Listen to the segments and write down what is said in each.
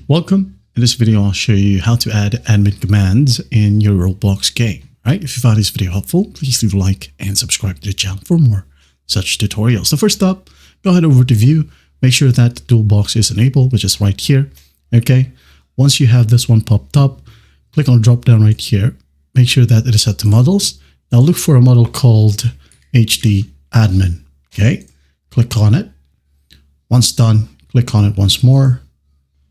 Welcome. In this video, I'll show you how to add admin commands in your Roblox game. Right? If you found this video helpful, please leave a like and subscribe to the channel for more such tutorials. So first up, go ahead over to View. Make sure that the toolbox is enabled, which is right here. Okay. Once you have this one popped up, click on drop down right here. Make sure that it is set to models. Now look for a model called HD admin. Okay. Click on it. Once done, click on it once more.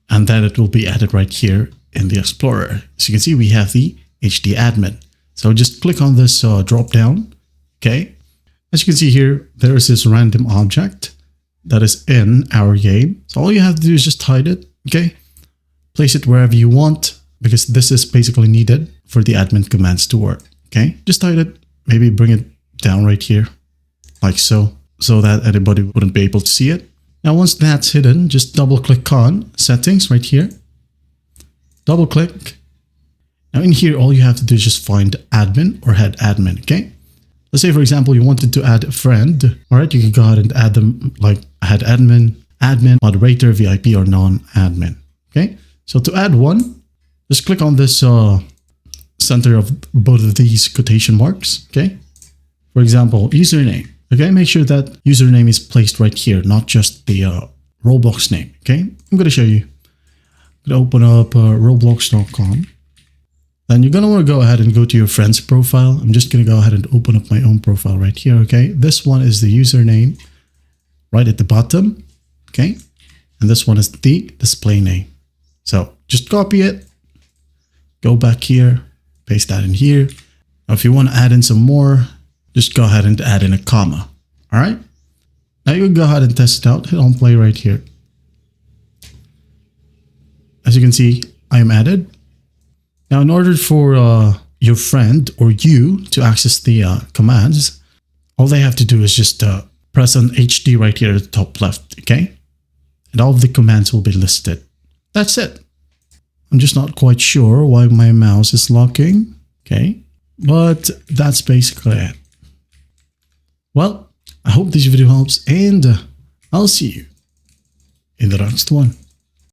And then it will be added right here in the Explorer. As you can see, we have the HD admin. So just click on this drop down. Okay. As you can see here, there is this random object that is in our game. So all you have to do is just hide it. Okay. Place it wherever you want, because this is basically needed for the admin commands to work. Okay. Just hide it. Maybe bring it down right here like so that anybody wouldn't be able to see it. Now, once that's hidden, just double click on settings right here. Double click. Now in here, all you have to do is just find admin or head admin. Okay. Let's say, for example, you wanted to add a friend. All right. You can go ahead and add them like head admin, moderator, VIP, or non-admin. Okay. So to add one, just click on this center of both of these quotation marks. Okay. For example, username. Okay, make sure that username is placed right here, not just the Roblox name. Okay, I'm going to show you. I'm going to open up roblox.com. Then you're going to want to go ahead and go to your friend's profile. I'm just going to go ahead and open up my own profile right here. Okay, this one is the username right at the bottom. Okay, and this one is the display name. So just copy it, go back here, paste that in here. Now, if you want to add in some more, just go ahead and add in a comma. All right. Now you can go ahead and test it out. Hit on play right here. As you can see, I am added. Now, in order for your friend or you to access the commands, all they have to do is just press on HD right here at the top left. Okay. And all of the commands will be listed. That's it. I'm just not quite sure why my mouse is locking. Okay. But that's basically it. Well, I hope this video helps, and I'll see you in the next one.